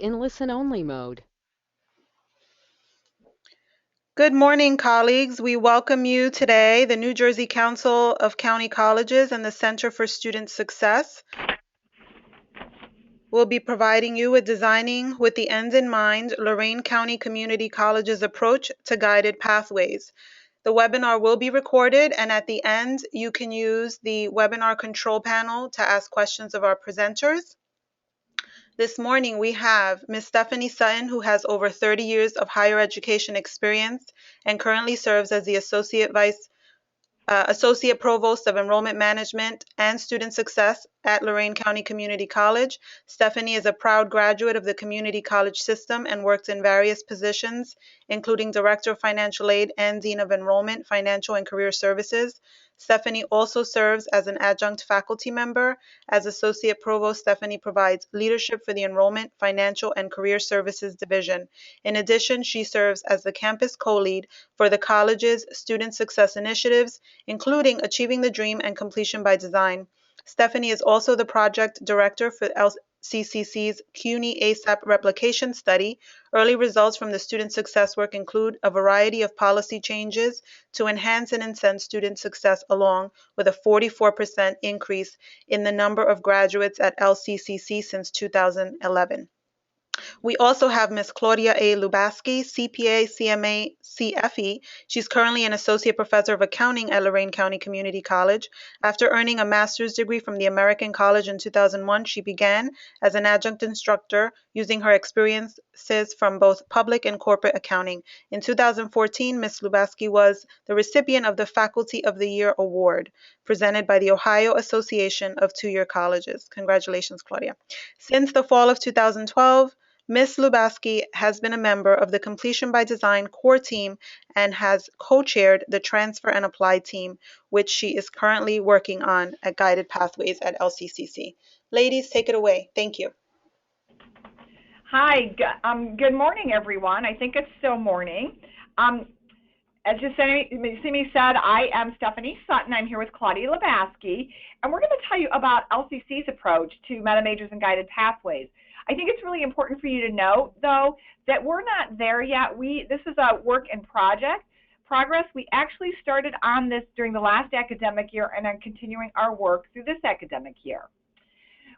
in listen-only mode. Good morning, colleagues. We welcome you today. The New Jersey Council of County Colleges and the Center for Student Success will be providing you with Designing with the End in Mind, Lorain County Community College's approach to guided pathways. The webinar will be recorded, and at the end, you can use the webinar control panel to ask questions of our presenters. This morning, we have Ms. Stephanie Sutton, who has over 30 years of higher education experience and currently serves as the Associate Provost of Enrollment Management and Student Success at Lorain County Community College. Stephanie is a proud graduate of the community college system and worked in various positions, including Director of Financial Aid and Dean of Enrollment, Financial and Career Services. Stephanie also serves as an adjunct faculty member. As Associate Provost, Stephanie provides leadership for the Enrollment, Financial, and Career Services Division. In addition, she serves as the campus co-lead for the college's student success initiatives, including Achieving the Dream and Completion by Design. Stephanie is also the project director for LCCC's CUNY ASAP replication study. Early results from the student success work include a variety of policy changes to enhance and incent student success, along with a 44% increase in the number of graduates at LCCC since 2011. We also have Ms. Claudia A. Lubaski, CPA, CMA, CFE. She's currently an associate professor of accounting at Lorain County Community College. After earning a master's degree from the American College in 2001, she began as an adjunct instructor using her experiences from both public and corporate accounting. In 2014, Ms. Lubaski was the recipient of the Faculty of the Year Award presented by the Ohio Association of Two-Year Colleges. Congratulations, Claudia. Since the fall of 2012, Ms. Lubaski has been a member of the Completion by Design core team and has co-chaired the Transfer and Apply team, which she is currently working on at Guided Pathways at LCCC. Ladies, take it away. Thank you. Hi, good morning, everyone. I think it's still morning. As Simi said, I am Stephanie Sutton. I'm here with Claudia Lubaski, and we're going to tell you about LCC's approach to Metamajors and Guided Pathways. I think it's really important for you to know, though, that we're not there yet. This is a work in progress. We actually started on this during the last academic year and are continuing our work through this academic year.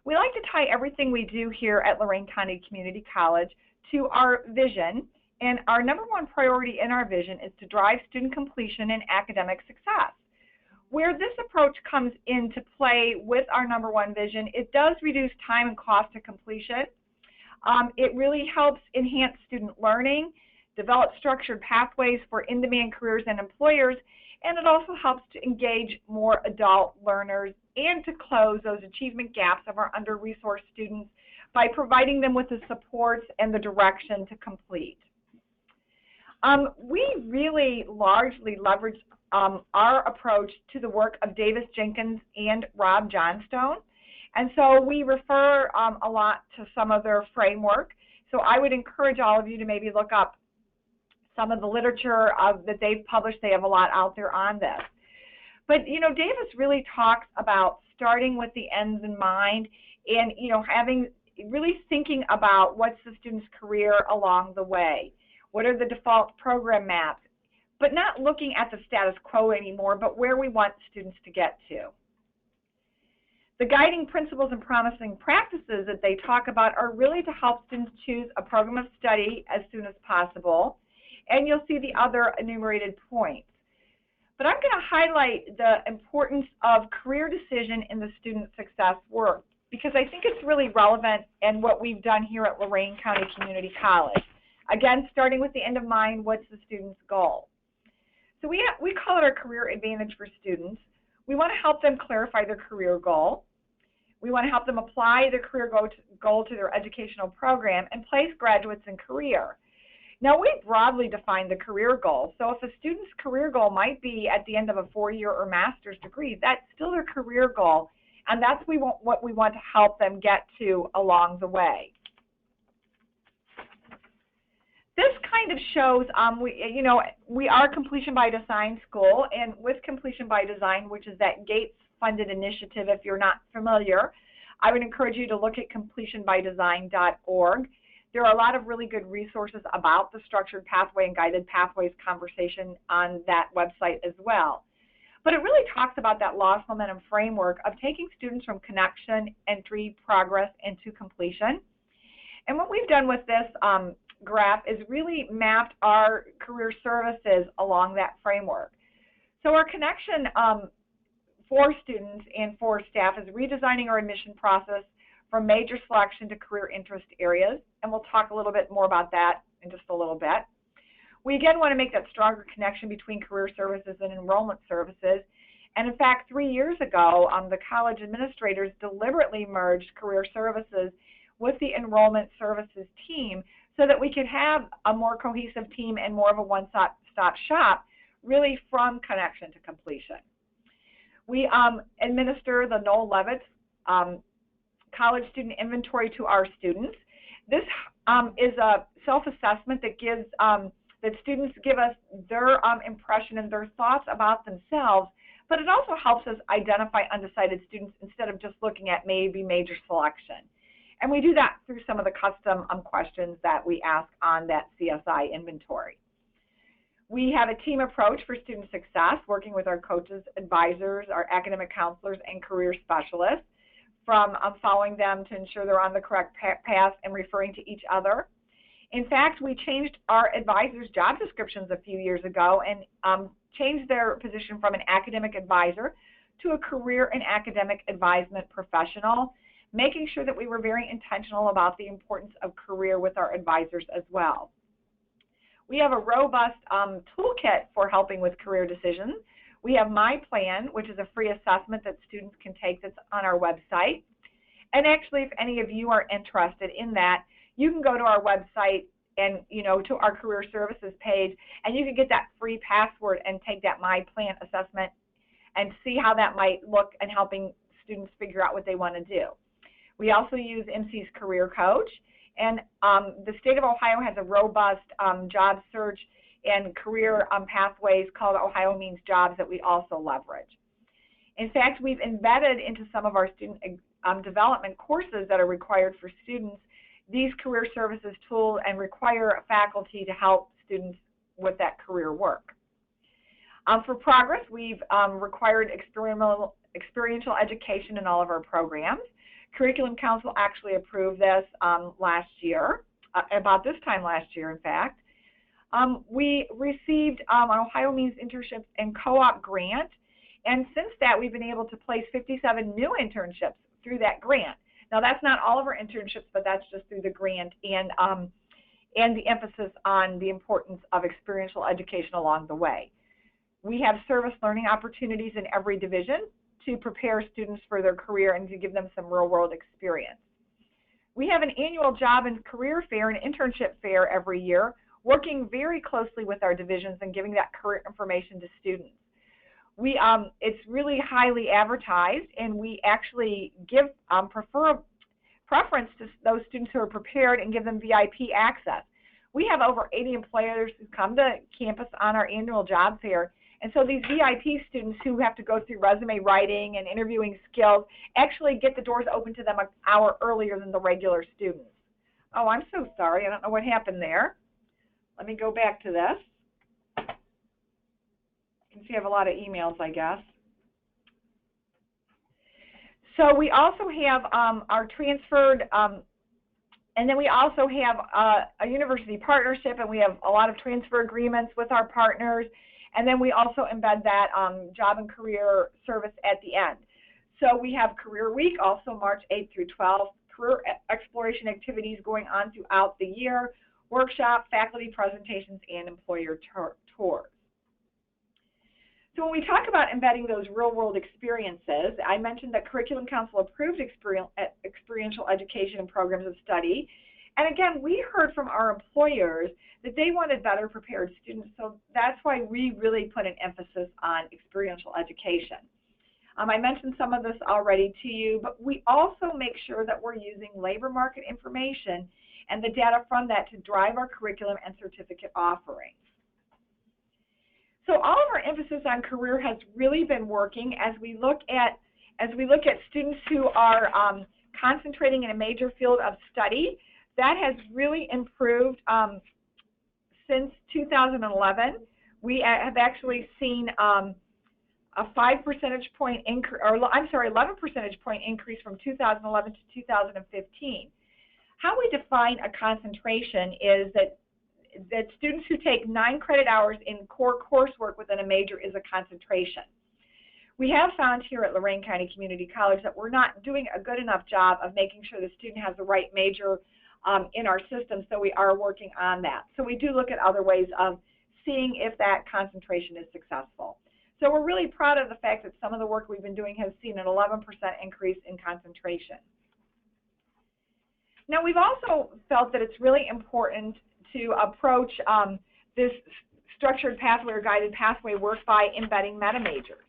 We like to tie everything we do here at Lorain County Community College to our vision, and our number one priority in our vision is to drive student completion and academic success. Where this approach comes into play with our number one vision, it does reduce time and cost to completion. It really helps enhance student learning, develop structured pathways for in-demand careers and employers, and it also helps to engage more adult learners and to close those achievement gaps of our under-resourced students by providing them with the supports and the direction to complete. We really largely leverage our approach to the work of Davis Jenkins and Rob Johnstone. And so we refer a lot to some of their framework. So I would encourage all of you to maybe look up some of the literature that they've published. They have a lot out there on this. But, Davis really talks about starting with the ends in mind and, really thinking about what's the student's career along the way. What are the default program maps? But not looking at the status quo anymore, but where we want students to get to. The guiding principles and promising practices that they talk about are really to help students choose a program of study as soon as possible, and you'll see the other enumerated points. But I'm going to highlight the importance of career decision in the student success work because I think it's really relevant in what we've done here at Lorain County Community College. Again, starting with the end of mind, what's the student's goal? So we call it our career advantage for students. We want to help them clarify their career goal. We want to help them apply their career goal to their educational program and place graduates in career. Now, we broadly define the career goal. So if a student's career goal might be at the end of a 4-year or master's degree, that's still their career goal, and that's what we want to help them get to along the way. This kind of shows, we are Completion by Design school, and with Completion by Design, which is that Gates-funded initiative, if you're not familiar, I would encourage you to look at completionbydesign.org. There are a lot of really good resources about the structured pathway and guided pathways conversation on that website as well. But it really talks about that loss momentum framework of taking students from connection, entry, progress, into completion. And what we've done with this graph is really mapped our career services along that framework. So our connection for students and for staff is redesigning our admission process from major selection to career interest areas, and we'll talk a little bit more about that in just a little bit. We again want to make that stronger connection between career services and enrollment services, and in fact 3 years ago the college administrators deliberately merged career services with the enrollment services team so that we could have a more cohesive team and more of a one-stop shop, really from connection to completion. We administer the Noel Levitt College Student Inventory to our students. This is a self-assessment that gives that students give us their impression and their thoughts about themselves, but it also helps us identify undecided students instead of just looking at maybe major selection. And we do that through some of the custom questions that we ask on that CSI inventory. We have a team approach for student success, working with our coaches, advisors, our academic counselors, and career specialists, from following them to ensure they're on the correct path and referring to each other. In fact, we changed our advisors' job descriptions a few years ago and changed their position from an academic advisor to a career and academic advisement professional, making sure that we were very intentional about the importance of career with our advisors as well. We have a robust toolkit for helping with career decisions. We have My Plan, which is a free assessment that students can take that's on our website. And actually, if any of you are interested in that, you can go to our website and, to our career services page, and you can get that free password and take that My Plan assessment and see how that might look in helping students figure out what they want to do. We also use MC's Career Coach, and the state of Ohio has a robust job search and career pathways called Ohio Means Jobs that we also leverage. In fact, we've embedded into some of our student development courses that are required for students these career services tools and require faculty to help students with that career work. For progress, we've required experiential education in all of our programs. Curriculum Council actually approved this last year, about this time last year, in fact. We received an Ohio Means Internships and Co-op grant, and since that, we've been able to place 57 new internships through that grant. Now, that's not all of our internships, but that's just through the grant and the emphasis on the importance of experiential education along the way. We have service learning opportunities in every division to prepare students for their career and to give them some real-world experience. We have an annual job and career fair and internship fair every year, working very closely with our divisions and giving that career information to students. It's really highly advertised, and we actually give preference to those students who are prepared and give them VIP access. We have over 80 employers who come to campus on our annual job fair, and so these VIP students who have to go through resume writing and interviewing skills actually get the doors open to them an hour earlier than the regular students. Oh, I'm so sorry. I don't know what happened there. Let me go back to this. You can see I have a lot of emails, I guess. So we also have our transferred, and then we also have a university partnership, and we have a lot of transfer agreements with our partners. And then we also embed that job and career service at the end. So we have Career Week, also March 8th through 12th, career exploration activities going on throughout the year, workshop, faculty presentations, and employer tours. So when we talk about embedding those real-world experiences, I mentioned that Curriculum Council approved experiential education and programs of study. And again, we heard from our employers that they wanted better prepared students, so that's why we really put an emphasis on experiential education. I mentioned some of this already to you, but we also make sure that we're using labor market information and the data from that to drive our curriculum and certificate offerings. So all of our emphasis on career has really been working as we look at students who are concentrating in a major field of study That has really improved since 2011. We have actually seen a 5 percentage point increase, or I'm sorry, 11 percentage point increase from 2011 to 2015. How we define a concentration is that students who take 9 credit hours in core coursework within a major is a concentration. We have found here at Lorain County Community College that we're not doing a good enough job of making sure the student has the right major in our system, so we are working on that. So we do look at other ways of seeing if that concentration is successful. So we're really proud of the fact that some of the work we've been doing has seen an 11% increase in concentration. Now, we've also felt that it's really important to approach this structured pathway or guided pathway work by embedding metamajors.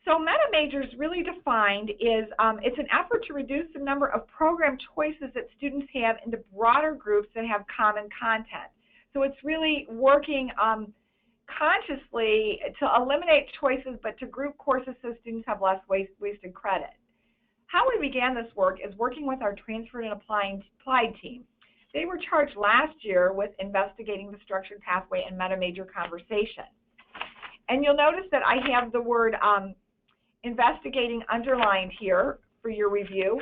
So metamajors, really defined, is it's an effort to reduce the number of program choices that students have into broader groups that have common content. So it's really working consciously to eliminate choices but to group courses so students have less wasted credit. How we began this work is working with our transferred and applied team. They were charged last year with investigating the structured pathway and metamajor conversation. And you'll notice that I have the word investigating underlined here for your review.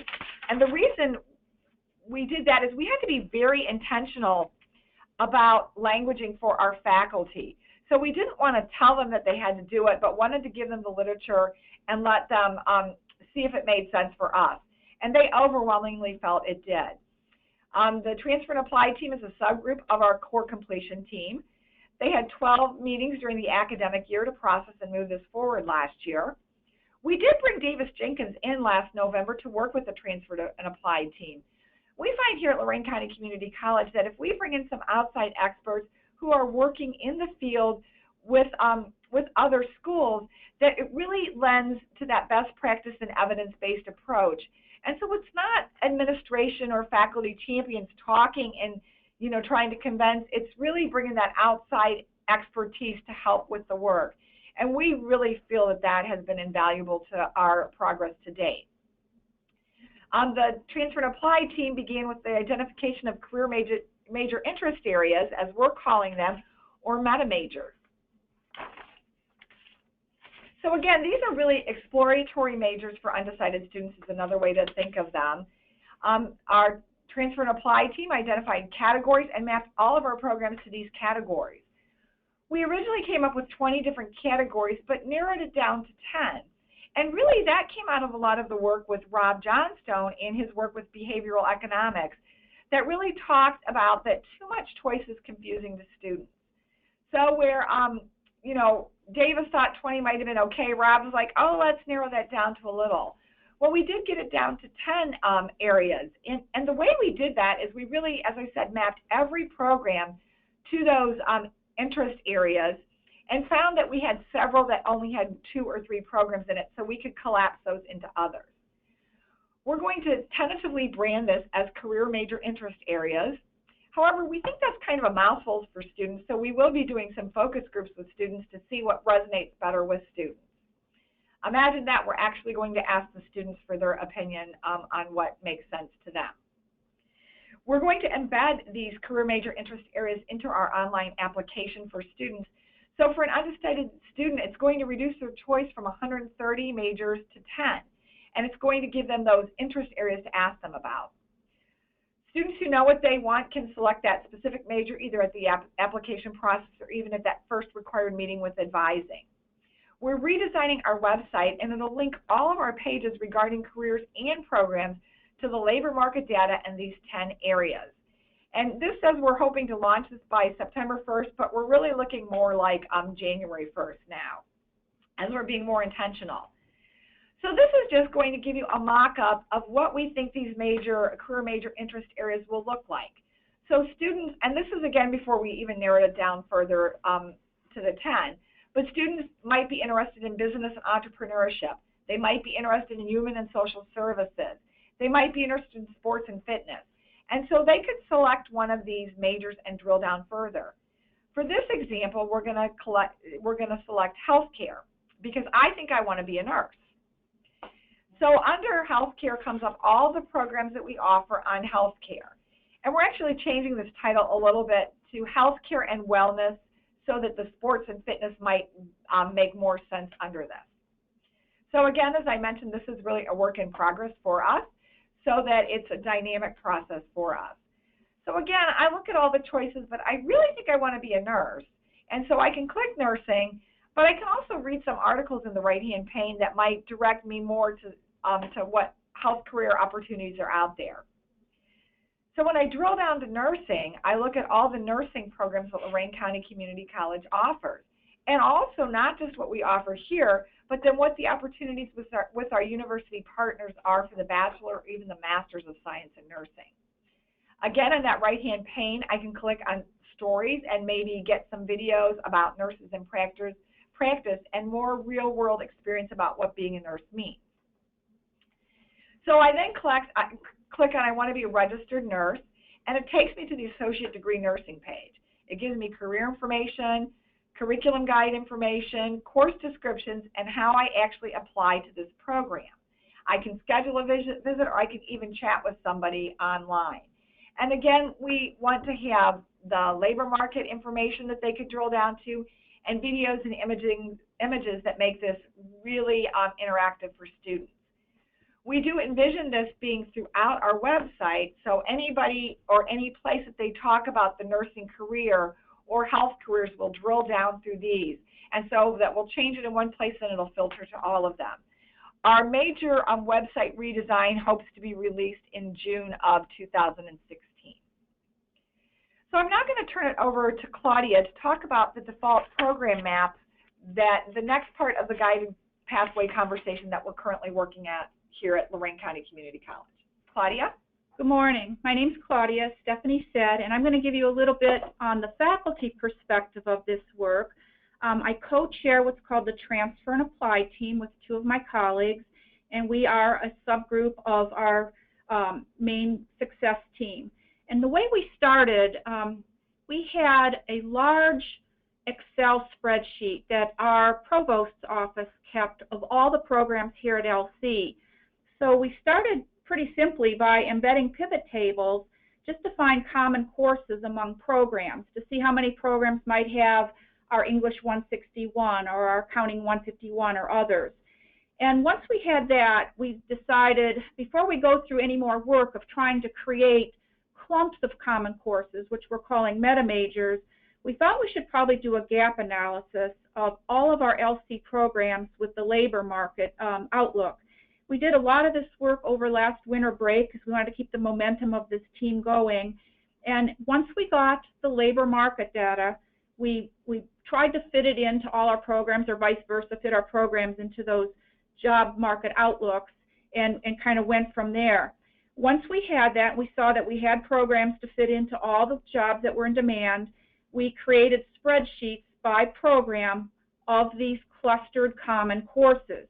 And the reason we did that is we had to be very intentional about languaging for our faculty. So we didn't want to tell them that they had to do it, but wanted to give them the literature and let them see if it made sense for us. And they overwhelmingly felt it did. The Transfer and Applied team is a subgroup of our core completion team. They had 12 meetings during the academic year to process and move this forward last year. We did bring Davis Jenkins in last November to work with the Transfer and Applied team. We find here at Lorain County Community College that if we bring in some outside experts who are working in the field with other schools, that it really lends to that best practice and evidence-based approach. And so it's not administration or faculty champions talking and trying to convince. It's really bringing that outside expertise to help with the work. And we really feel that that has been invaluable to our progress to date. The Transfer and Applied team began with the identification of career major interest areas, as we're calling them, or metamajors. So again, these are really exploratory majors for undecided students is another way to think of them. Our Transfer and Applied team identified categories and mapped all of our programs to these categories. We originally came up with 20 different categories, but narrowed it down to 10. And really that came out of a lot of the work with Rob Johnstone in his work with behavioral economics that really talks about that too much choice is confusing to students. So where, Davis thought 20 might have been okay, Rob was like, oh, let's narrow that down to a little. Well, we did get it down to 10 areas. And the way we did that is we really, as I said, mapped every program to those interest areas and found that we had several that only had 2 or 3 programs in it, so we could collapse those into others. We're going to tentatively brand this as career major interest areas. However, we think that's kind of a mouthful for students, so we will be doing some focus groups with students to see what resonates better with students. Imagine that we're actually going to ask the students for their opinion on what makes sense to them. We're going to embed these career major interest areas into our online application for students. So for an undecided student, it's going to reduce their choice from 130 majors to 10, and it's going to give them those interest areas to ask them about. Students who know what they want can select that specific major either at the application process or even at that first required meeting with advising. We're redesigning our website, and it'll link all of our pages regarding careers and programs to the labor market data in these 10 areas. And this says we're hoping to launch this by September 1st, but we're really looking more like January 1st now, as we're being more intentional. So this is just going to give you a mock-up of what we think these career major interest areas will look like. So students, and this is again before we even narrowed it down further to the 10, but students might be interested in business and entrepreneurship. They might be interested in human and social services. They might be interested in sports and fitness. And so they could select one of these majors and drill down further. For this example, we're going to select healthcare because I think I want to be a nurse. So under healthcare comes up all the programs that we offer on healthcare. And we're actually changing this title a little bit to healthcare and wellness so that the sports and fitness might make more sense under this. So again, as I mentioned, this is really a work in progress for us so that it's a dynamic process for us. So again, I look at all the choices, but I really think I want to be a nurse. And so I can click nursing, but I can also read some articles in the right-hand pane that might direct me more to what health career opportunities are out there. So when I drill down to nursing, I look at all the nursing programs that Lorain County Community College offers. And also not just what we offer here, but then what the opportunities with our university partners are for the bachelor or even the master's of science in nursing. Again, in that right-hand pane, I can click on stories and maybe get some videos about nurses in practice and more real-world experience about what being a nurse means. So I then click on I want to be a registered nurse, and it takes me to the associate degree nursing page. It gives me career information, curriculum guide information, course descriptions, and how I actually apply to this program. I can schedule a visit, or I can even chat with somebody online. And again, we want to have the labor market information that they could drill down to, and videos and images that make this really interactive for students. We do envision this being throughout our website, so anybody or any place that they talk about the nursing career or health careers will drill down through these. And so that we'll change it in one place and it'll filter to all of them. Our major website redesign hopes to be released in June of 2016. So I'm now going to turn it over to Claudia to talk about the default program maps, that the next part of the guided pathway conversation that we're currently working at here at Lorain County Community College. Claudia? Good morning. My name is Claudia, Stephanie said, and I'm going to give you a little bit on the faculty perspective of this work. I co-chair what's called the Transfer and Apply team with two of my colleagues, and we are a subgroup of our main success team. And the way we started, we had a large Excel spreadsheet that our provost's office kept of all the programs here at LC. So we started pretty simply by embedding pivot tables just to find common courses among programs, to see how many programs might have our English 161 or our Accounting 151 or others. And once we had that, we decided, before we go through any more work of trying to create clumps of common courses, which we're calling Metamajors, we thought we should probably do a gap analysis of all of our LC programs with the labor market outlook. We did a lot of this work over last winter break because we wanted to keep the momentum of this team going. And once we got the labor market data, we tried to fit it into all our programs, or vice versa, fit our programs into those job market outlooks, and kind of went from there. Once we had that, we saw that we had programs to fit into all the jobs that were in demand. We created spreadsheets by program of these clustered common courses.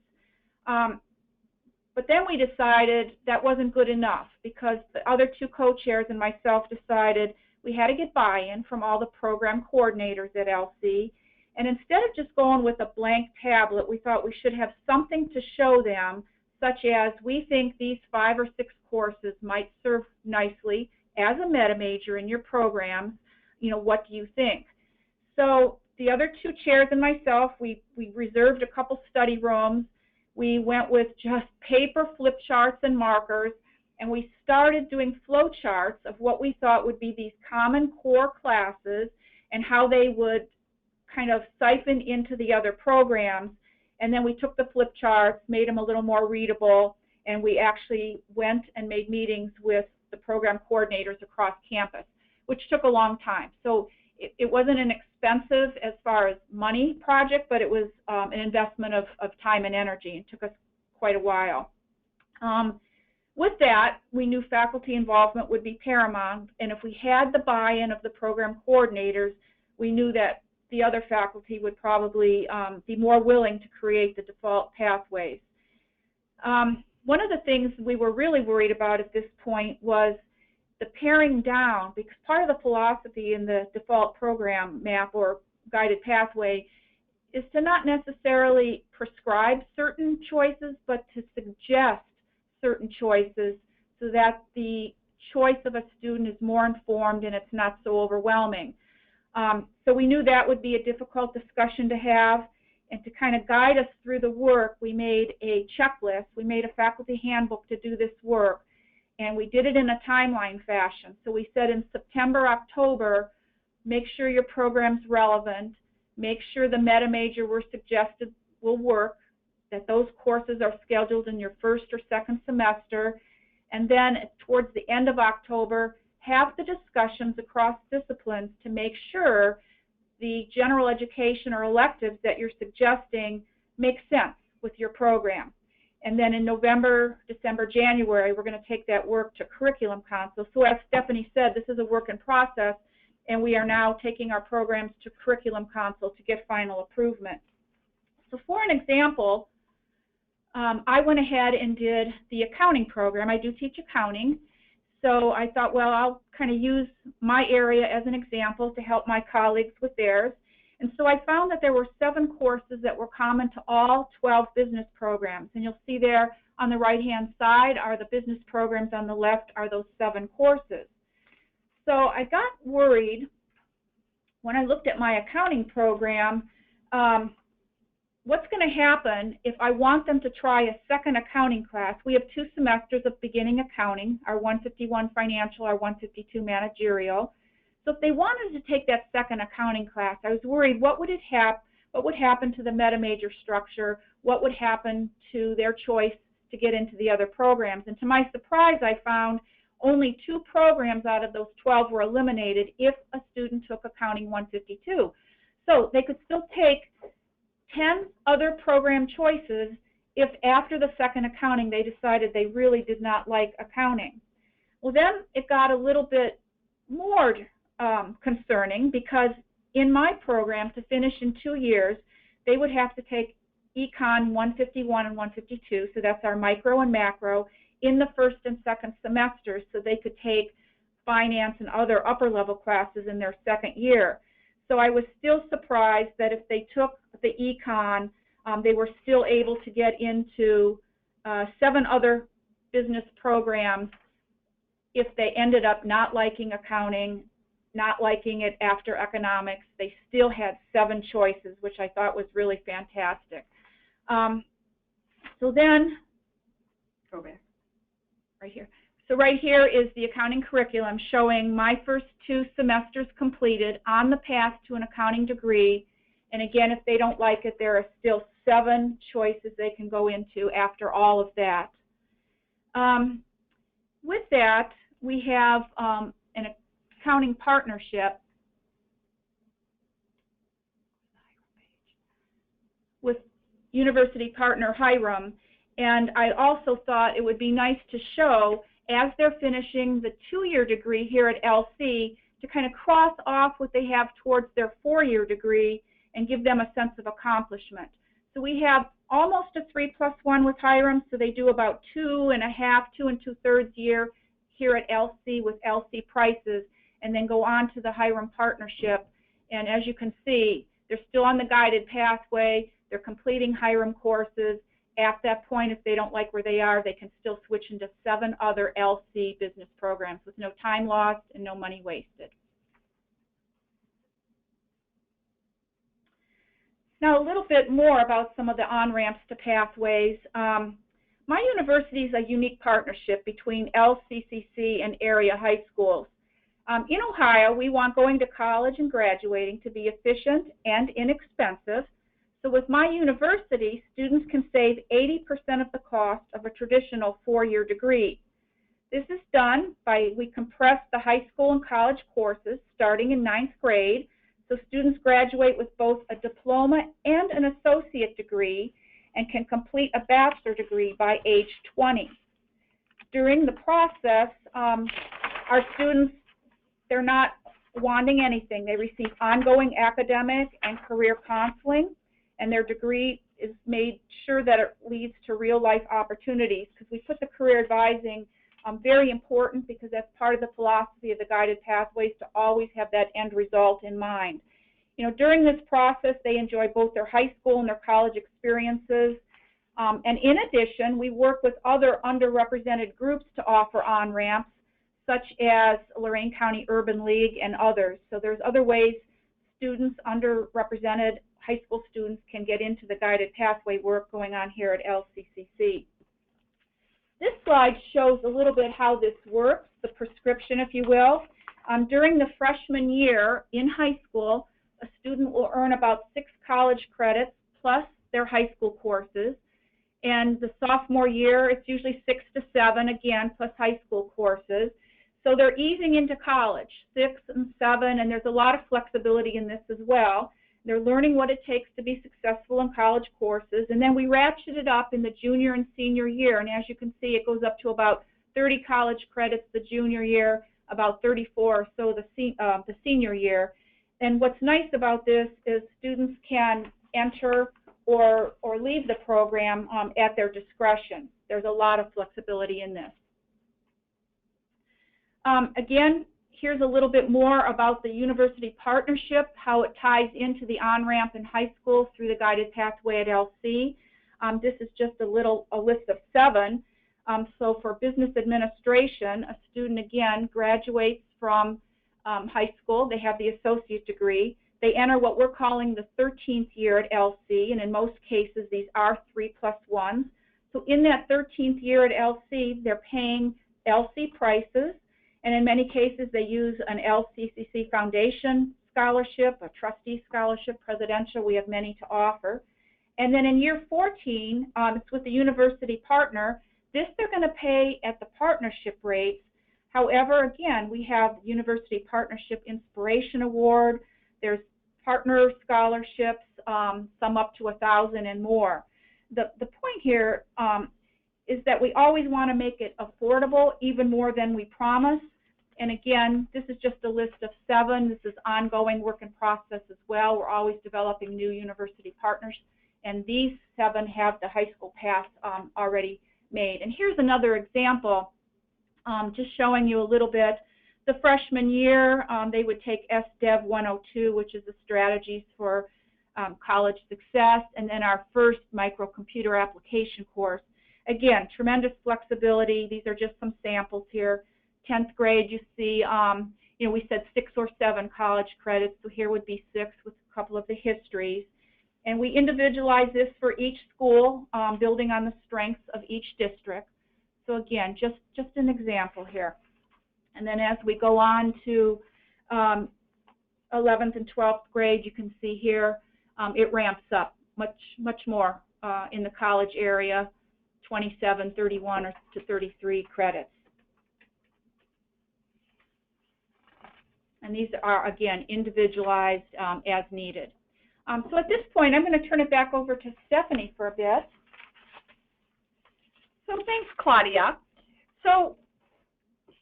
But then we decided that wasn't good enough, because the other two co-chairs and myself decided we had to get buy-in from all the program coordinators at LC. And instead of just going with a blank tablet, we thought we should have something to show them, such as, we think these 5 or 6 courses might serve nicely as a meta major in your programs. You know, what do you think? So the other two chairs and myself, we reserved a couple study rooms. We went with just paper flip charts and markers, and we started doing flow charts of what we thought would be these common core classes and how they would kind of siphon into the other programs. And then we took the flip charts, made them a little more readable, and we actually went and made meetings with the program coordinators across campus, which took a long time. So it wasn't an expensive, as far as money, project, but it was an investment of time and energy, and took us quite a while. With that, we knew faculty involvement would be paramount, and if we had the buy-in of the program coordinators, we knew that the other faculty would probably be more willing to create the default pathways. One of the things we were really worried about at this point was the paring down, because part of the philosophy in the default program map or guided pathway is to not necessarily prescribe certain choices, but to suggest certain choices so that the choice of a student is more informed and it's not so overwhelming. So we knew that would be a difficult discussion to have, and to kind of guide us through the work, we made a checklist. We made a faculty handbook to do this work, and we did it in a timeline fashion. So we said in September, October, make sure your program's relevant, make sure the Metamajor we're suggested will work, that those courses are scheduled in your first or second semester, and then towards the end of October, have the discussions across disciplines to make sure the general education or electives that you're suggesting make sense with your program. And then in November, December, January, we're going to take that work to Curriculum Council. So as Stephanie said, this is a work in process, and we are now taking our programs to Curriculum Council to get final approval. So for an example, I went ahead and did the accounting program. I do teach accounting. So I thought, well, I'll kind of use my area as an example to help my colleagues with theirs. And so I found that there were 7 courses that were common to all 12 business programs. And you'll see there on the right-hand side are the business programs, on the left are those 7 courses. So I got worried when I looked at my accounting program, what's going to happen if I want them to try a second accounting class? We have 2 semesters of beginning accounting, our 151 financial, our 152 managerial. So if they wanted to take that second accounting class, I was worried what would happen to the Metamajor structure, what would happen to their choice to get into the other programs. And to my surprise, I found only 2 programs out of those 12 were eliminated if a student took accounting 152. So they could still take 10 other program choices if after the second accounting they decided they really did not like accounting. Well, then it got a little bit more concerning, because in my program, to finish in 2 years, they would have to take Econ 151 and 152, so that's our micro and macro, in the first and second semesters, so they could take finance and other upper level classes in their second year. So I was still surprised that if they took the Econ, they were still able to get into 7 other business programs if they ended up not liking accounting, not liking it after economics. They still had 7 choices, which I thought was really fantastic. So then, go back, right here. So right here is the accounting curriculum showing my first 2 semesters completed on the path to an accounting degree. And again, if they don't like it, there are still 7 choices they can go into after all of that. With that, we have an accounting partnership with university partner Hiram. And I also thought it would be nice to show, as they're finishing the 2-year degree here at LC, to kind of cross off what they have towards their 4-year degree and give them a sense of accomplishment. So we have almost a 3+1 with Hiram, so they do about 2.5, 2 2/3 year here at LC with LC prices, and then go on to the Hiram partnership. And as you can see, they're still on the guided pathway, they're completing Hiram courses. At that point, if they don't like where they are, they can still switch into 7 other LC business programs with no time lost and no money wasted. Now, a little bit more about some of the on-ramps to pathways. My university is a unique partnership between LCCC and area high schools. In Ohio, we want going to college and graduating to be efficient and inexpensive. So with my university, students can save 80% of the cost of a traditional 4-year degree. This is done by, we compress the high school and college courses starting in 9th grade, so students graduate with both a diploma and an associate degree and can complete a bachelor degree by age 20. During the process, our students, they're not wanting anything. They receive ongoing academic and career counseling, and their degree is made sure that it leads to real-life opportunities, because we put the career advising very important, because that's part of the philosophy of the guided pathways, to always have that end result in mind. During this process, they enjoy both their high school and their college experiences. And in addition, we work with other underrepresented groups to offer on-ramps, such as Lorain County Urban League and others. So there's other ways students, underrepresented high school students, can get into the guided pathway work going on here at LCCC. This slide shows a little bit how this works, the prescription, if you will. During the freshman year in high school, a student will earn about 6 college credits plus their high school courses. And the sophomore year, it's usually 6 to 7, again, plus high school courses. So they're easing into college, 6 and 7, and there's a lot of flexibility in this as well. They're learning what it takes to be successful in college courses, and then we ratchet it up in the junior and senior year, and as you can see, it goes up to about 30 college credits the junior year, about 34 or so the senior year. And what's nice about this is students can enter or leave the program at their discretion. There's a lot of flexibility in this. Again, here's a little bit more about the university partnership, how it ties into the on-ramp in high school through the guided pathway at LC. This is just a list of 7. So for business administration, a student, again, graduates from high school. They have the associate degree. They enter what we're calling the 13th year at LC, and in most cases, these are 3+1s. So in that 13th year at LC, they're paying LC prices, and in many cases, they use an LCCC Foundation scholarship, a trustee scholarship, presidential. We have many to offer. And then in year 14, it's with the university partner. This they're going to pay at the partnership rates. However, again, we have University Partnership Inspiration Award. There's partner scholarships, some up to 1,000 and more. The point here is that we always want to make it affordable, even more than we promise. And again, this is just a list of 7. This is ongoing work in process as well. We're always developing new university partners, and these 7 have the high school path already made. And here's another example, just showing you a little bit. The freshman year, they would take SDev 102, which is the strategies for college success, and then our first microcomputer application course. Again, tremendous flexibility. These are just some samples here. 10th grade, you see, we said 6 or 7 college credits, so here would be 6 with a couple of the histories. And we individualize this for each school, building on the strengths of each district. So again, just an example here. And then as we go on to 11th and 12th grade, you can see here it ramps up much more in the college area, 27, 31, or to 33 credits. And these are, again, individualized as needed. So at this point, I'm going to turn it back over to Stephanie for a bit. So thanks, Claudia. So,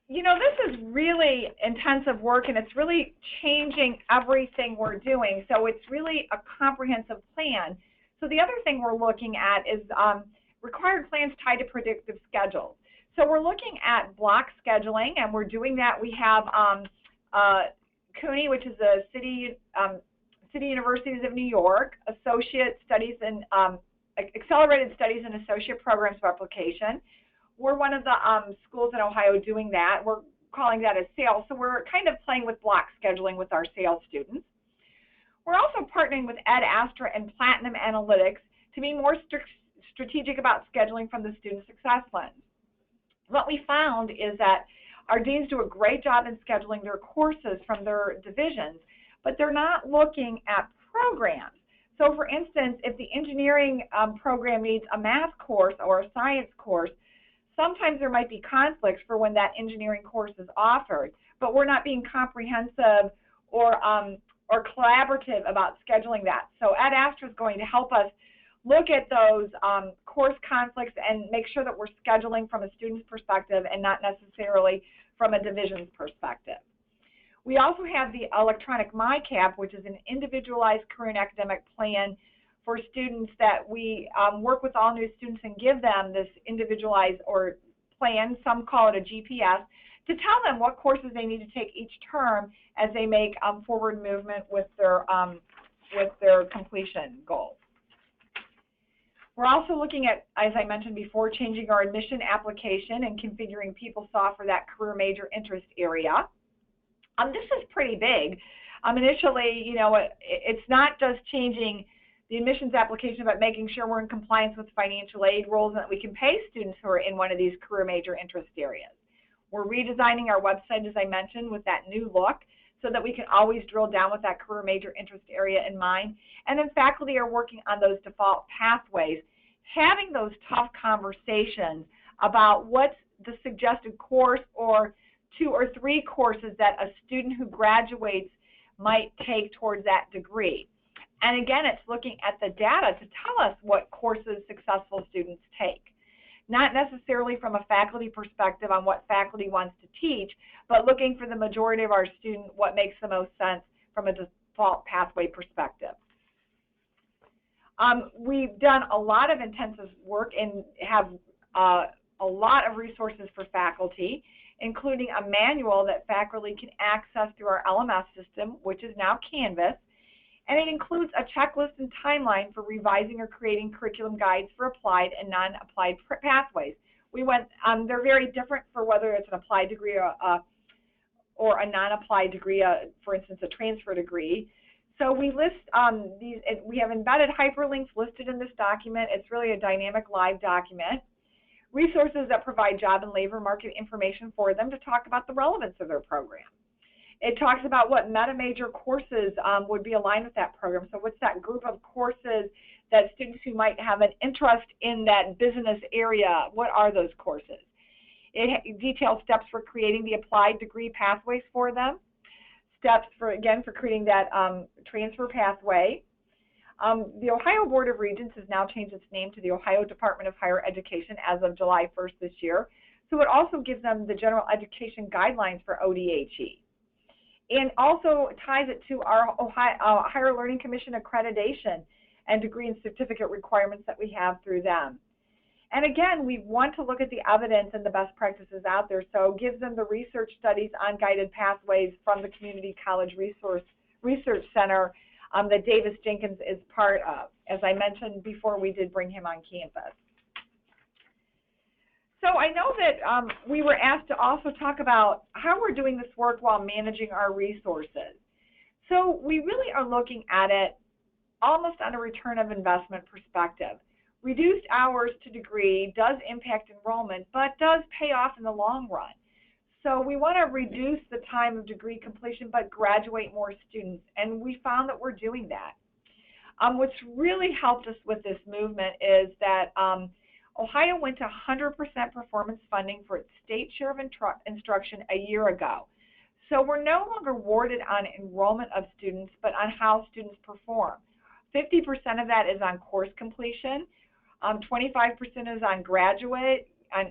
this is really intensive work, and it's really changing everything we're doing. So it's really a comprehensive plan. So the other thing we're looking at is required plans tied to predictive schedules. So we're looking at block scheduling, and we're doing that. We have CUNY, which is the City Universities of New York, Associate Studies and Accelerated Studies and Associate Programs of Application. We're one of the schools in Ohio doing that. We're calling that a sales. So we're kind of playing with block scheduling with our sales students. We're also partnering with Ed Astra and Platinum Analytics to be more strategic about scheduling from the student success lens. What we found is that our deans do a great job in scheduling their courses from their divisions, but they're not looking at programs. So for instance, if the engineering program needs a math course or a science course, sometimes there might be conflicts for when that engineering course is offered, but we're not being comprehensive or collaborative about scheduling that. So Ed Astra is going to help us look at those course conflicts and make sure that we're scheduling from a student's perspective and not necessarily from a division's perspective. We also have the electronic MyCap, which is an individualized career and academic plan for students that we work with all new students and give them this individualized or plan, some call it a GPS, to tell them what courses they need to take each term as they make forward movement with their completion goals. We're also looking at, as I mentioned before, changing our admission application and configuring PeopleSoft for that career major interest area. This is pretty big. Initially, you know, it's not just changing the admissions application, but making sure we're in compliance with financial aid rules and that we can pay students who are in one of these career major interest areas. We're redesigning our website, as I mentioned, with that new look so that we can always drill down with that career major interest area in mind. And then faculty are working on those default pathways, having those tough conversations about what's the suggested course or 2 or 3 courses that a student who graduates might take towards that degree. And again, it's looking at the data to tell us what courses successful students take. Not necessarily from a faculty perspective on what faculty wants to teach, but looking for the majority of our students what makes the most sense from a default pathway perspective. We've done a lot of intensive work and have a lot of resources for faculty, including a manual that faculty can access through our LMS system, which is now Canvas. And it includes a checklist and timeline for revising or creating curriculum guides for applied and non-applied pathways. They're very different for whether it's an applied degree or a non-applied degree, for instance, a transfer degree. So we list we have embedded hyperlinks listed in this document. It's really a dynamic live document. Resources that provide job and labor market information for them to talk about the relevance of their program. It talks about what meta-major courses would be aligned with that program. So what's that group of courses that students who might have an interest in that business area, what are those courses? It details steps for creating the applied degree pathways for them, steps for, again, for creating that transfer pathway. The Ohio Board of Regents has now changed its name to the Ohio Department of Higher Education as of July 1st this year. So it also gives them the general education guidelines for ODHE. And also ties it to our Ohio Higher Learning Commission accreditation and degree and certificate requirements that we have through them. And again, we want to look at the evidence and the best practices out there, so it gives them the research studies on guided pathways from the Community College Research Center that Davis Jenkins is part of. As I mentioned before, we did bring him on campus. So I know that we were asked to also talk about how we're doing this work while managing our resources. So we really are looking at it almost on a return of investment perspective. Reduced hours to degree does impact enrollment, but does pay off in the long run. So we want to reduce the time of degree completion, but graduate more students, and we found that we're doing that. What's really helped us with this movement is that Ohio went to 100% performance funding for its state share of instruction a year ago. So we're no longer awarded on enrollment of students, but on how students perform. 50% of that is on course completion, 25% is on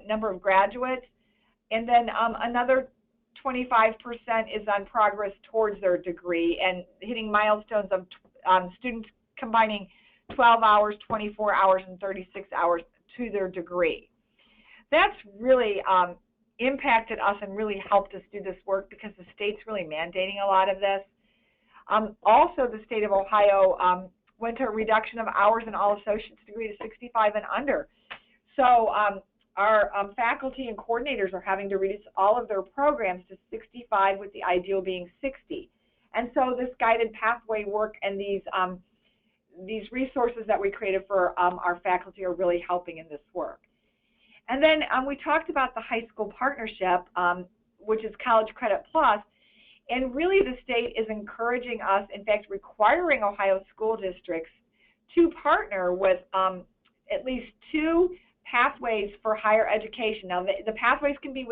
number of graduates, and then another 25% is on progress towards their degree and hitting milestones of students combining 12 hours, 24 hours, and 36 hours to their degree. That's really impacted us and really helped us do this work because the state's really mandating a lot of this. Also, the state of Ohio went to a reduction of hours in all associate's degree to 65 and under. So our faculty and coordinators are having to reduce all of their programs to 65 with the ideal being 60. And so this guided pathway work and these resources that we created for our faculty are really helping in this work. And then we talked about the high school partnership, which is College Credit Plus, and really the state is encouraging us, in fact requiring Ohio school districts to partner with at least 2 pathways for higher education. Now the pathways can be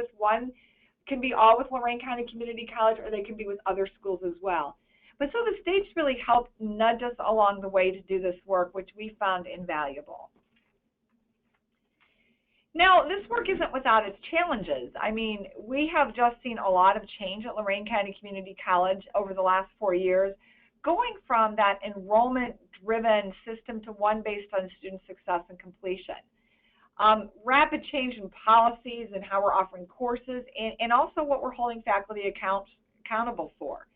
all with Lorain County Community College, or they can be with other schools as well. But so the state's really helped nudge us along the way to do this work, which we found invaluable. Now, this work isn't without its challenges. I mean, we have just seen a lot of change at Lorain County Community College over the last 4 years, going from that enrollment-driven system to one based on student success and completion. rapid change in policies and how we're offering courses, and also what we're holding faculty accountable for.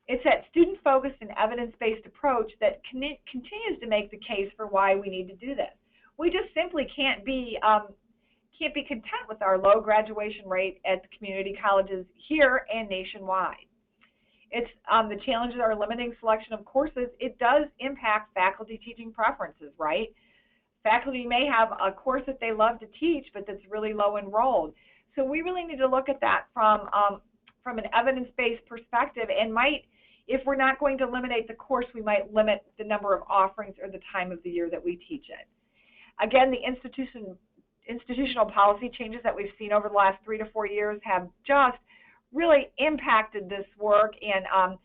It's that student-focused and evidence-based approach that continues to make the case for why we need to do this. We just simply can't be content with our low graduation rate at the community colleges here and nationwide. It's the challenges are limiting selection of courses. It does impact faculty teaching preferences, right? Faculty may have a course that they love to teach, but that's really low enrolled. So we really need to look at that from an evidence-based perspective, and if we're not going to eliminate the course, we might limit the number of offerings or the time of the year that we teach it. Again, the institutional policy changes that we've seen over the last 3 to 4 years have just really impacted this work, and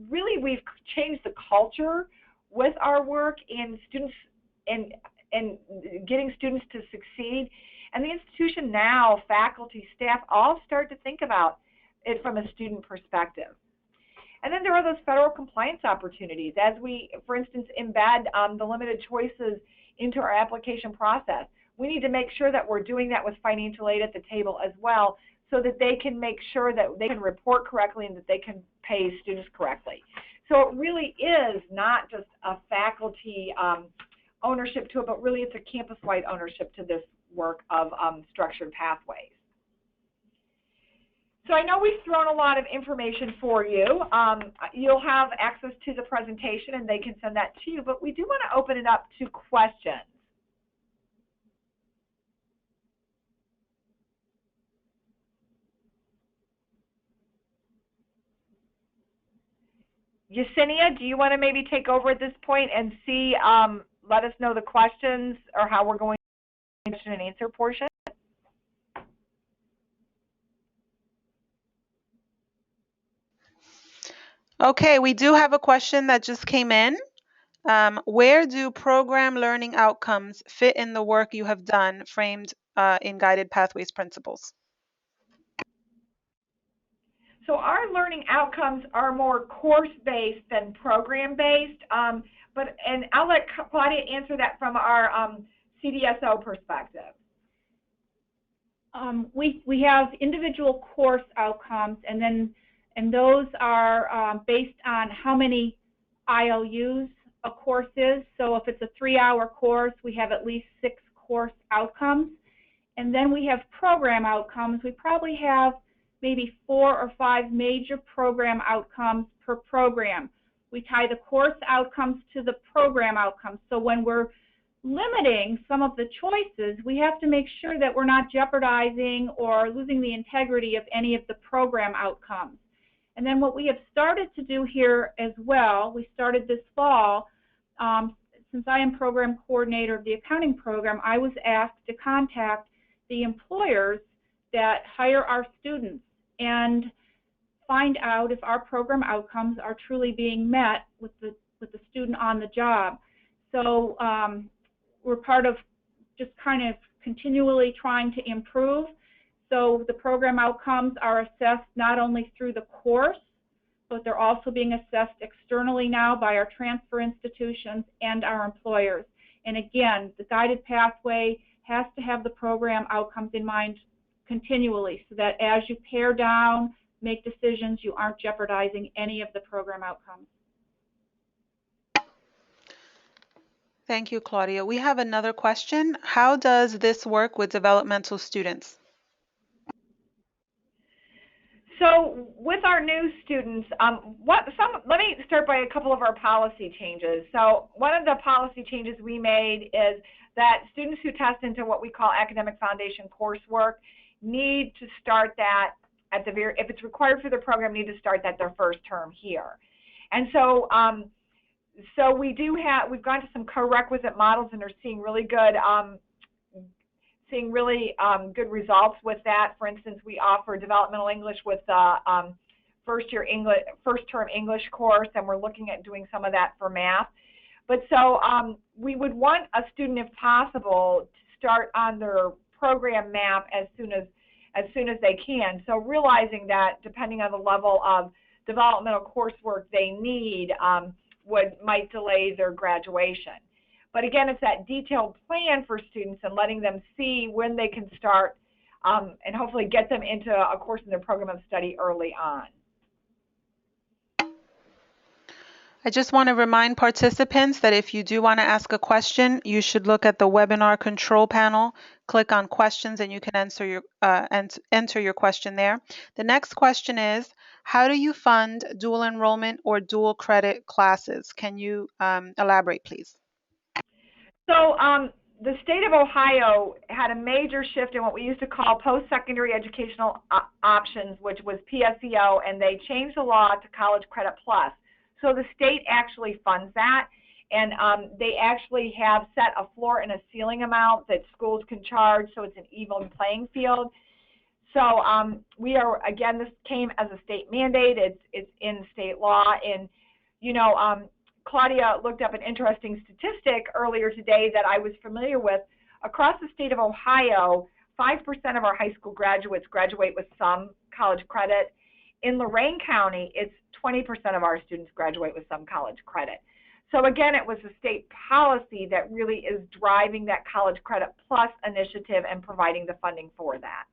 really we've changed the culture with our work and students and getting students to succeed. And the institution now, faculty, staff, all start to think about it from a student perspective. And then there are those federal compliance opportunities as we, for instance, embed the limited choices into our application process. We need to make sure that we're doing that with financial aid at the table as well, so that they can make sure that they can report correctly and that they can pay students correctly. So it really is not just a faculty ownership to it, but really it's a campus-wide ownership to this work of structured pathways. So I know we've thrown a lot of information for you. You'll have access to the presentation and they can send that to you, but we do want to open it up to questions. Yesenia, do you want to maybe take over at this point and see, let us know the questions or how we're going to question and answer portion? Okay, we do have a question that just came in. Where do program learning outcomes fit in the work you have done framed in Guided Pathways Principles? So our learning outcomes are more course-based than program-based, and I'll let Claudia answer that from our CDSO perspective. We have individual course outcomes, and those are based on how many ILUs a course is. So if it's a 3-hour course, we have at least 6 course outcomes. And then we have program outcomes. We probably have maybe 4 or 5 major program outcomes per program. We tie the course outcomes to the program outcomes. So when we're limiting some of the choices, we have to make sure that we're not jeopardizing or losing the integrity of any of the program outcomes. And then what we have started to do here as well, we started this fall, since I am program coordinator of the accounting program, I was asked to contact the employers that hire our students and find out if our program outcomes are truly being met with the student on the job. So we're part of just kind of continually trying to improve. So the program outcomes are assessed not only through the course, but they're also being assessed externally now by our transfer institutions and our employers. And again, the guided pathway has to have the program outcomes in mind continually, so that as you pare down, make decisions, you aren't jeopardizing any of the program outcomes. Thank you, Claudia. We have another question. How does this work with developmental students? So with our new students, let me start by a couple of our policy changes. So one of the policy changes we made is that students who test into what we call academic foundation coursework need to start that at the very, if it's required for the program, need to start that their first term here. And so so we've gone to some co-requisite models and are seeing really good good results with that. For instance, we offer developmental English with first term English course, and we're looking at doing some of that for math. But so we would want a student, if possible, to start on their program map as soon as they can. So realizing that depending on the level of developmental coursework they need might delay their graduation. But again, it's that detailed plan for students and letting them see when they can start and hopefully get them into a course in their program of study early on. I just want to remind participants that if you do want to ask a question, you should look at the webinar control panel, click on questions, and you can enter your question there. The next question is, how do you fund dual enrollment or dual credit classes? Can you elaborate, please? So the state of Ohio had a major shift in what we used to call post-secondary educational options, which was PSEO, and they changed the law to College Credit Plus. So the state actually funds that, and they actually have set a floor and a ceiling amount that schools can charge, so it's an even playing field. So we are, again, this came as a state mandate. It's in state law, and you know, Claudia looked up an interesting statistic earlier today that I was familiar with. Across the state of Ohio, 5% of our high school graduates graduate with some college credit. In Lorain County, it's 20% of our students graduate with some college credit. So again, it was the state policy that really is driving that College Credit Plus initiative and providing the funding for that.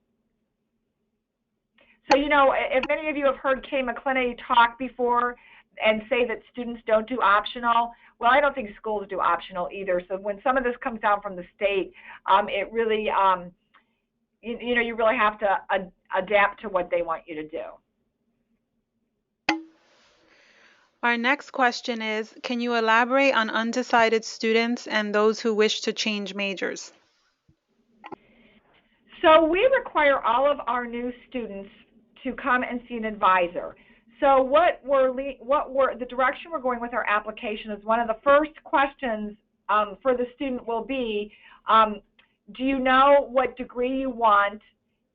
So, you know, if any of you have heard Kay McClinney talk before and say that students don't do optional, well, I don't think schools do optional either. So when some of this comes down from the state, it really, you know, you really have to adapt to what they want you to do. Our next question is, can you elaborate on undecided students and those who wish to change majors? So we require all of our new students to come and see an advisor. So the direction we're going with our application is one of the first questions for the student will be, do you know what degree you want?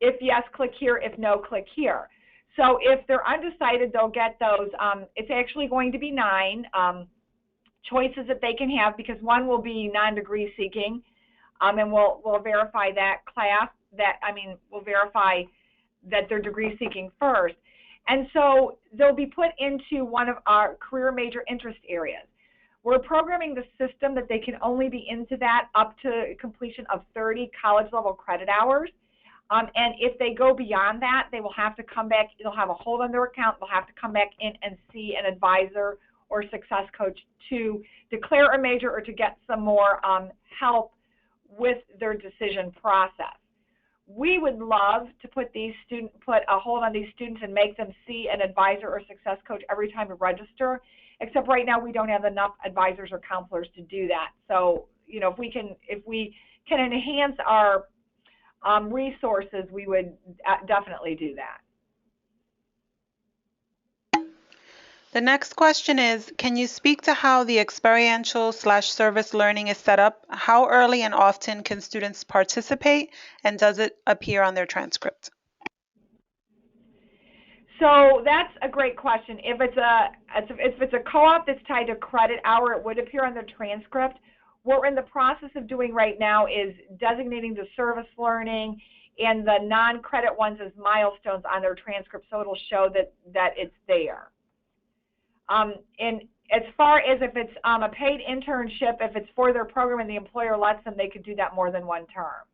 If yes, click here. If no, click here. So if they're undecided, they'll get those. It's actually going to be 9 choices that they can have, because one will be non-degree seeking, and we'll verify that class. We'll verify that they're degree seeking first. And so they'll be put into one of our career major interest areas. We're programming the system that they can only be into that up to completion of 30 college level credit hours. And if they go beyond that, they will have to come back. They'll have a hold on their account. They'll have to come back in and see an advisor or success coach to declare a major or to get some more help with their decision process. We would love to put a hold on these students and make them see an advisor or success coach every time to register, except right now we don't have enough advisors or counselors to do that. So, you know, if we can enhance our resources, we would definitely do that. The next question is, can you speak to how the experiential/service learning is set up? How early and often can students participate, and does it appear on their transcript? So that's a great question. If it's a co-op that's tied to credit hour, it would appear on the transcript. What we're in the process of doing right now is designating the service learning and the non-credit ones as milestones on their transcript, so it'll show that it's there. And as far as if it's a paid internship, if it's for their program and the employer lets them, they could do that more than one term.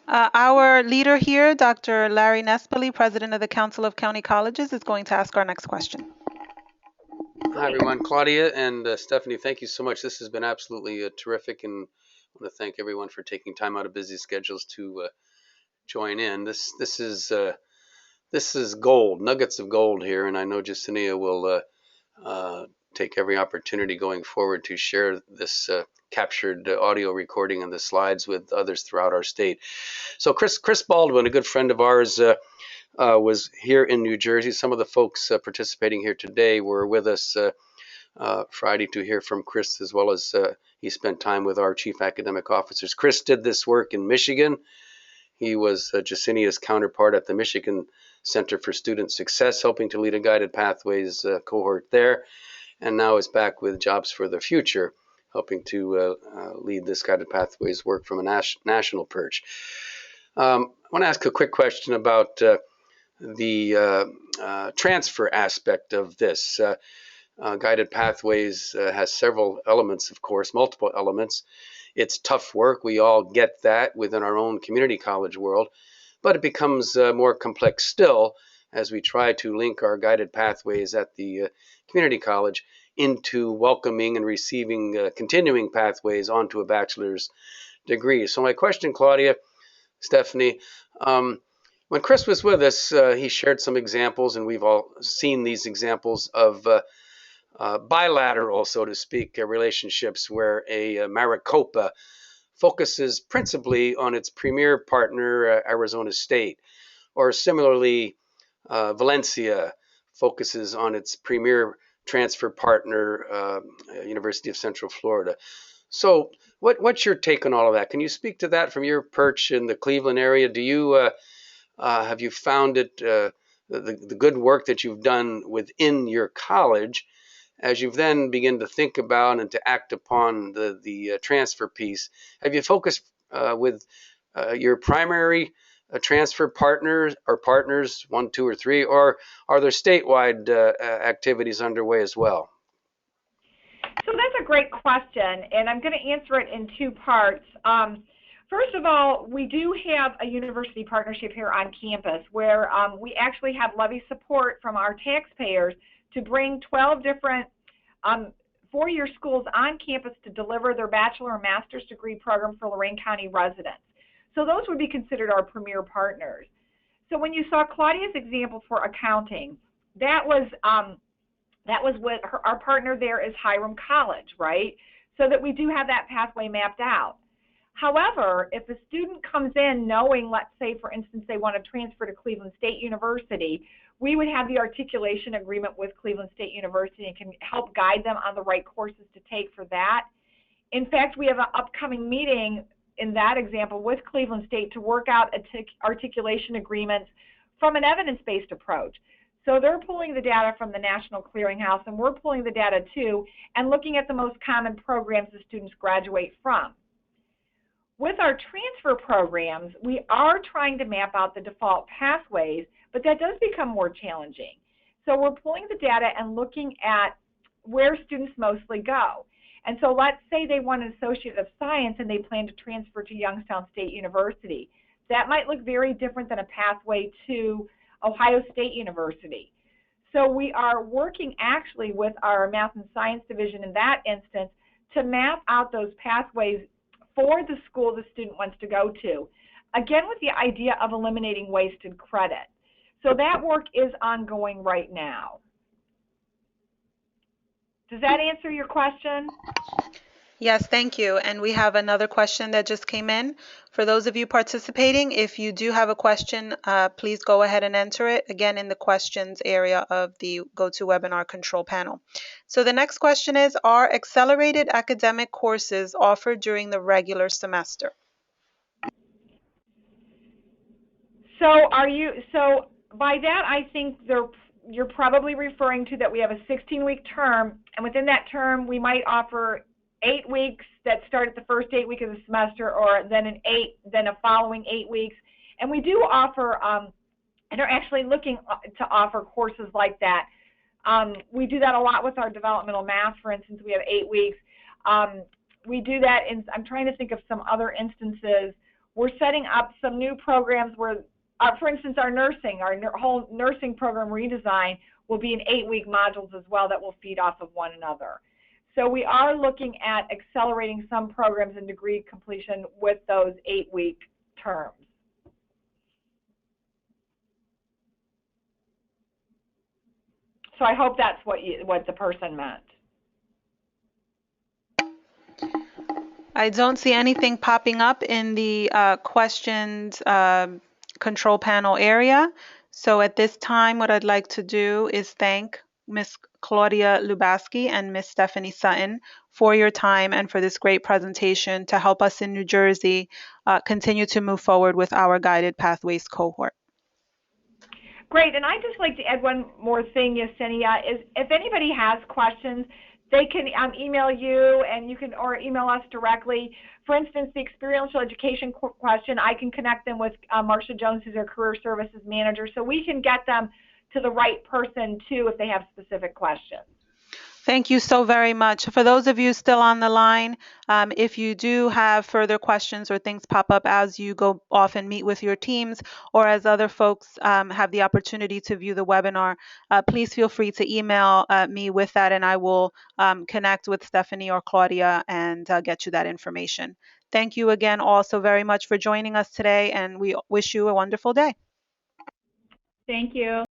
Our leader here, Dr. Larry Nespoli, President of the Council of County Colleges, is going to ask our next question. Hi, everyone. Claudia and Stephanie, thank you so much. This has been absolutely terrific, and I want to thank everyone for taking time out of busy schedules to join in. This is gold, nuggets of gold here, and I know Jacinia will take every opportunity going forward to share this captured audio recording and the slides with others throughout our state. So Chris Baldwin, a good friend of ours, was here in New Jersey. Some of the folks participating here today were with us Friday to hear from Chris, as well as he spent time with our chief academic officers. Chris did this work in Michigan. He was Jacinia's counterpart at the Michigan Center for Student Success, helping to lead a guided pathways cohort there, and now is back with Jobs for the Future, helping to lead this guided pathways work from a national perch. I want to ask a quick question about the transfer aspect of this. Guided Pathways has several elements, of course, multiple elements. It's tough work. We all get that within our own community college world, but it becomes more complex still as we try to link our guided pathways at the community college into welcoming and receiving continuing pathways onto a bachelor's degree. So my question, Claudia, Stephanie, when Chris was with us, he shared some examples, and we've all seen these examples of bilateral, so to speak, relationships where a Maricopa focuses principally on its premier partner, Arizona State, or similarly, Valencia focuses on its premier transfer partner, University of Central Florida. So, what's your take on all of that? Can you speak to that from your perch in the Cleveland area? Do you have you found it the good work that you've done within your college, as you've then begin to think about and to act upon the transfer piece? Have you focused with your primary transfer partners or partners, 1, 2, or 3, or are there statewide activities underway as well? So that's a great question, and I'm going to answer it in two parts. First of all, we do have a university partnership here on campus where we actually have levy support from our taxpayers to bring 12 different four-year schools on campus to deliver their bachelor and master's degree program for Lorain County residents. So those would be considered our premier partners. So when you saw Claudia's example for accounting, that was with her, our partner there is Hiram College, right? So that we do have that pathway mapped out. However, if a student comes in knowing, let's say, for instance, they want to transfer to Cleveland State University, we would have the articulation agreement with Cleveland State University and can help guide them on the right courses to take for that. In fact, we have an upcoming meeting in that example with Cleveland State to work out articulation agreements from an evidence-based approach. So they're pulling the data from the National Clearinghouse, and we're pulling the data too, and looking at the most common programs the students graduate from. With our transfer programs, we are trying to map out the default pathways, but that does become more challenging. So we're pulling the data and looking at where students mostly go. And so let's say they want an Associate of Science and they plan to transfer to Youngstown State University. That might look very different than a pathway to Ohio State University. So we are working actually with our Math and Science Division in that instance to map out those pathways for the school the student wants to go to, again with the idea of eliminating wasted credit. So that work is ongoing right now. Does that answer your question? Yes, thank you. And we have another question that just came in. For those of you participating, if you do have a question, please go ahead and enter it, again, in the questions area of the GoToWebinar control panel. So the next question is, are accelerated academic courses offered during the regular semester? So by that, I think you're probably referring to that we have a 16-week term, and within that term, we might offer 8 weeks that start at the first 8 weeks of the semester, or then a following 8 weeks. And we do offer, and are actually looking to offer courses like that. We do that a lot with our developmental math, for instance. We have 8 weeks. We do that in, I'm trying to think of some other instances. We're setting up some new programs where, for instance, our whole nursing program redesign will be in 8-week modules as well that will feed off of one another. So we are looking at accelerating some programs in degree completion with those 8-week terms. So I hope that's what the person meant. I don't see anything popping up in the questions control panel area. So at this time, what I'd like to do is thank Ms. Claudia Lubaski and Ms. Stephanie Sutton for your time and for this great presentation to help us in New Jersey continue to move forward with our Guided Pathways cohort. Great, and I'd just like to add one more thing, Yesenia, is if anybody has questions, they can email you, and you can, or email us directly. For instance, the experiential education question, I can connect them with Marcia Jones, who's our career services manager, so we can get them to the right person too if they have specific questions. Thank you so very much. For those of you still on the line, if you do have further questions or things pop up as you go off and meet with your teams, or as other folks have the opportunity to view the webinar, please feel free to email me with that, and I will connect with Stephanie or Claudia and get you that information. Thank you again all so very much for joining us today, and we wish you a wonderful day. Thank you.